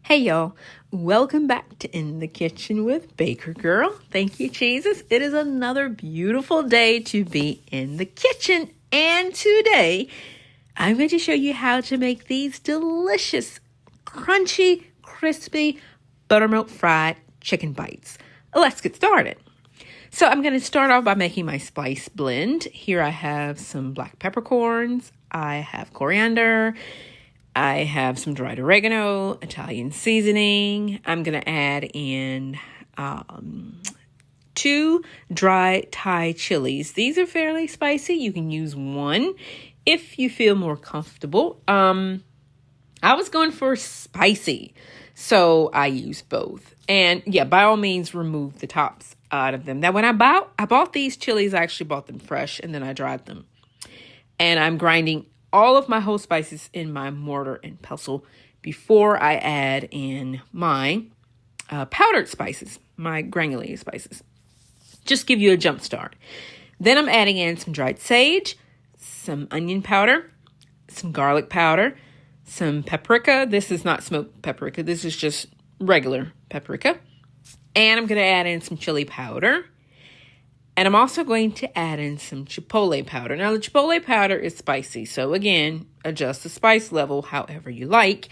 Hey y'all, welcome back to In the Kitchen with Baker Girl. Thank you, Jesus. It is another beautiful day to be in the kitchen. And today, I'm going to show you how to make these delicious, crunchy, crispy buttermilk fried chicken bites. Let's get started. So I'm going to start off by making my spice blend. Here I have some black peppercorns. I have coriander. I have some dried oregano, Italian seasoning. I'm going to add in 2 dry Thai chilies. These are fairly spicy. You can use one if you feel more comfortable. I was going for spicy, so I used both. And yeah, by all means, remove the tops out of them. Now, when I bought these chilies, I actually bought them fresh, and then I dried them. And I'm grinding all of my whole spices in my mortar and pestle before I add in my powdered spices, my granulated spices. Just give you a jump start. Then I'm adding in some dried sage, some onion powder, some garlic powder, some paprika. This is not smoked paprika. This is just regular paprika. And I'm going to add in some chili powder. And I'm also going to add in some chipotle powder. Now, the chipotle powder is spicy. So, again, adjust the spice level however you like.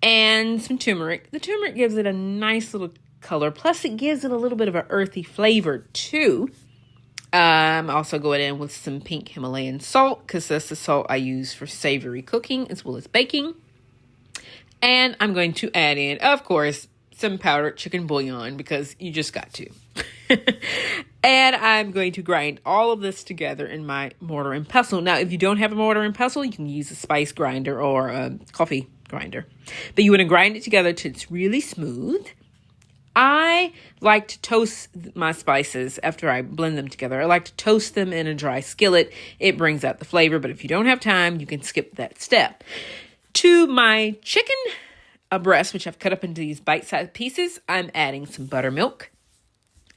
And some turmeric. The turmeric gives it a nice little color. Plus, it gives it a little bit of an earthy flavor, too. I'm also going in with some pink Himalayan salt, because that's the salt I use for savory cooking as well as baking. And I'm going to add in, of course, some powdered chicken bouillon, because you just got to. And I'm going to grind all of this together in my mortar and pestle. Now, if you don't have a mortar and pestle, you can use a spice grinder or a coffee grinder. But you want to grind it together till it's really smooth. I like to toast my spices after I blend them together. I like to toast them in a dry skillet. It brings out the flavor, but if you don't have time, you can skip that step. To my chicken breast, which I've cut up into these bite-sized pieces, I'm adding some buttermilk.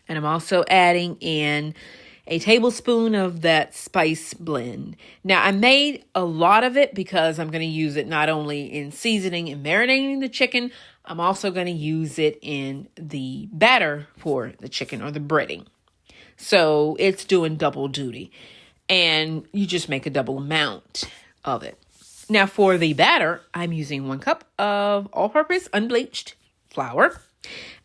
And I'm also adding in a tablespoon of that spice blend. Now, I made a lot of it because I'm going to use it not only in seasoning and marinating the chicken, I'm also going to use it in the batter for the chicken or the breading. So it's doing double duty. And you just make a double amount of it. Now, for the batter, I'm using 1 cup of all-purpose unbleached flour.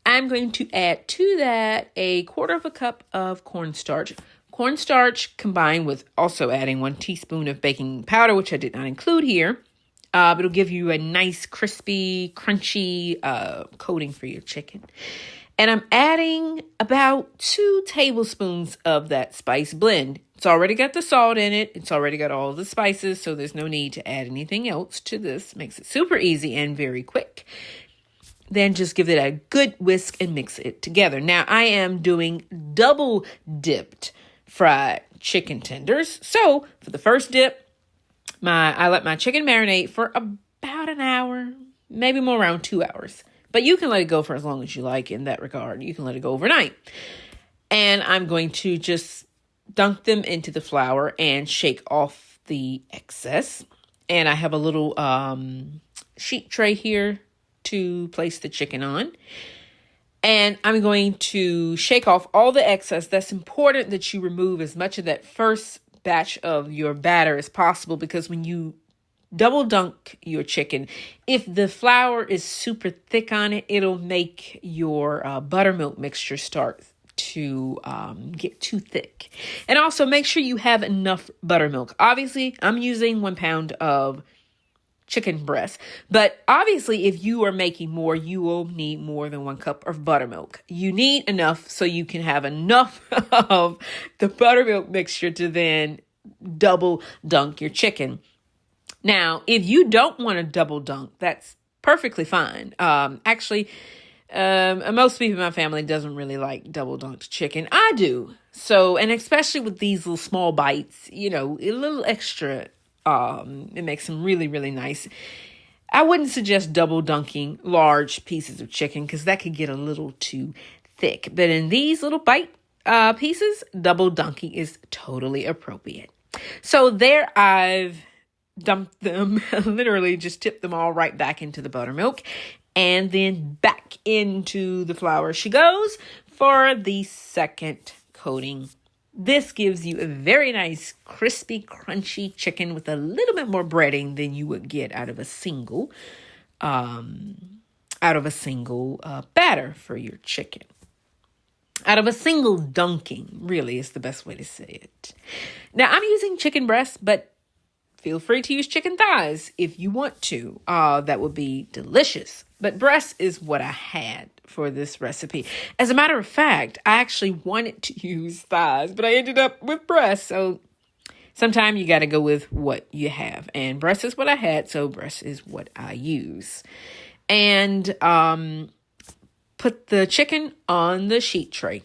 I'm going to add to that 1/4 cup of cornstarch. Cornstarch combined with also adding 1 teaspoon of baking powder, which I did not include here. But it'll give you a nice, crispy, crunchy coating for your chicken. And I'm adding about 2 tablespoons of that spice blend. It's already got the salt in it. It's already got all the spices, so there's no need to add anything else to this. Makes it super easy and very quick. Then just give it a good whisk and mix it together. Now, I am doing double dipped fried chicken tenders. So, for the first dip, I let my chicken marinate for about an hour, maybe more, around 2 hours. But you can let it go for as long as you like in that regard. You can let it go overnight. And I'm going to just dunk them into the flour and shake off the excess. And I have a little sheet tray here to place the chicken on. And I'm going to shake off all the excess. That's important that you remove as much of that first batch of your batter as possible, because when you double dunk your chicken, if the flour is super thick on it, it'll make your buttermilk mixture start to get too thick. And also make sure you have enough buttermilk. Obviously, I'm using 1 pound of chicken breast. But obviously, if you are making more, you will need more than 1 cup of buttermilk. You need enough so you can have enough of the buttermilk mixture to then double dunk your chicken. Now, if you don't want to double dunk, that's perfectly fine. Actually, most people in my family doesn't really like double dunked chicken. I do. So, and especially with these little small bites, a little extra. It makes them really, really nice. I wouldn't suggest double dunking large pieces of chicken because that could get a little too thick. But in these little bite pieces, double dunking is totally appropriate. So there I've dumped them, literally just tipped them all right back into the buttermilk. And then back into the flour she goes for the second coating. This gives you a very nice, crispy, crunchy chicken with a little bit more breading than you would get out of a single batter for your chicken. Out of a single dunking, really is the best way to say it. Now, I'm using chicken breasts, but feel free to use chicken thighs if you want to. That would be delicious. But breast is what I had for this recipe. As a matter of fact, I actually wanted to use thighs, but I ended up with breast. So sometimes you got to go with what you have. And breast is what I had, so breast is what I use. And put the chicken on the sheet tray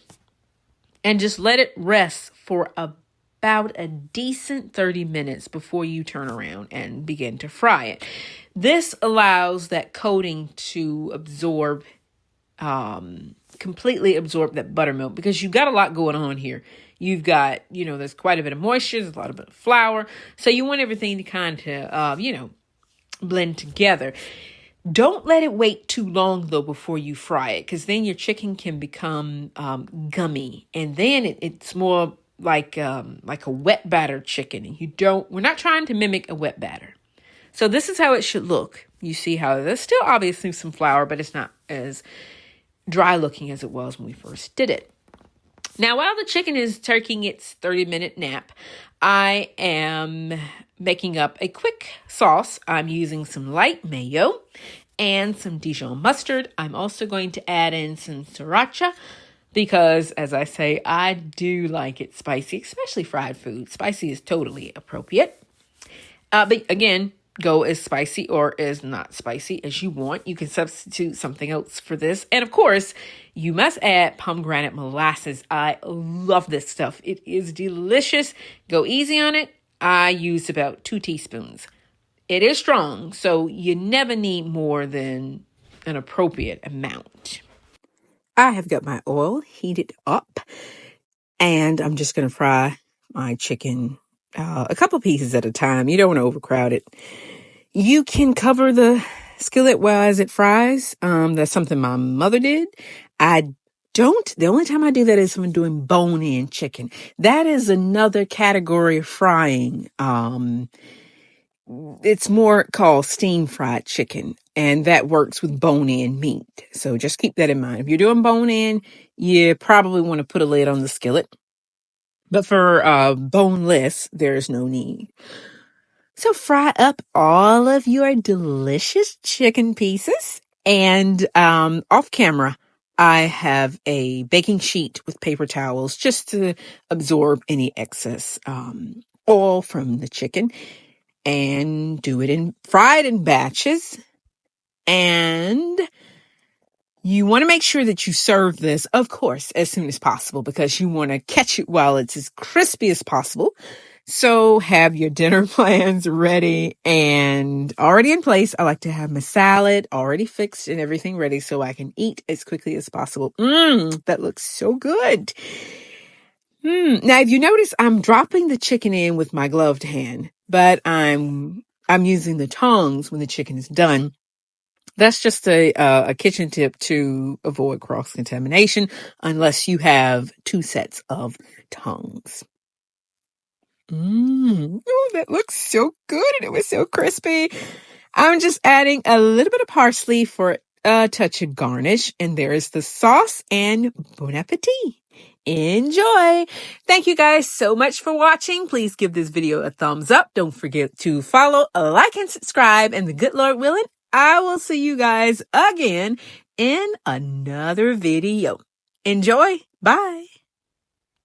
and just let it rest for about a decent 30 minutes before you turn around and begin to fry it. This allows that coating to absorb, completely absorb that buttermilk, because you've got a lot going on here. You've got, there's quite a bit of moisture, there's a lot of bit of flour. So you want everything to kind of, blend together. Don't let it wait too long, though, before you fry it, because then your chicken can become gummy. And then it's more like a wet batter chicken. And we're not trying to mimic a wet batter. So this is how it should look. You see how there's still obviously some flour, but it's not as dry looking as it was when we first did it. Now, while the chicken is taking its 30-minute nap, I am making up a quick sauce. I'm using some light mayo and some Dijon mustard. I'm also going to add in some sriracha because, as I say, I do like it spicy, especially fried food. Spicy is totally appropriate. But again, go as spicy or as not spicy as you want. You can substitute something else for this. And of course, you must add pomegranate molasses. I love this stuff. It is delicious. Go easy on it. I used about 2 teaspoons. It is strong, so you never need more than an appropriate amount. I have got my oil heated up, and I'm just going to fry my chicken a couple pieces at a time. You don't want to overcrowd it. You can cover the skillet while it fries. That's something my mother did. I don't. The only time I do that is when I'm doing bone-in chicken. That is another category of frying. It's more called steam-fried chicken, and that works with bone-in meat. So just keep that in mind. If you're doing bone-in, you probably want to put a lid on the skillet. But for boneless, there's no need. So fry up all of your delicious chicken pieces. And off camera, I have a baking sheet with paper towels just to absorb any excess oil from the chicken. And fry it in batches. And you want to make sure that you serve this, of course, as soon as possible, because you want to catch it while it's as crispy as possible. So have your dinner plans ready and already in place. I like to have my salad already fixed and everything ready so I can eat as quickly as possible. That looks so good. Now, if you notice, I'm dropping the chicken in with my gloved hand, but I'm using the tongs when the chicken is done. That's just a kitchen tip to avoid cross-contamination unless you have 2 sets of tongs. Oh, that looks so good, and it was so crispy. I'm just adding a little bit of parsley for a touch of garnish, and there is the sauce, and bon appetit. Enjoy. Thank you guys so much for watching. Please give this video a thumbs up. Don't forget to follow, like, and subscribe. And the good Lord willing, I will see you guys again in another video. Enjoy. Bye.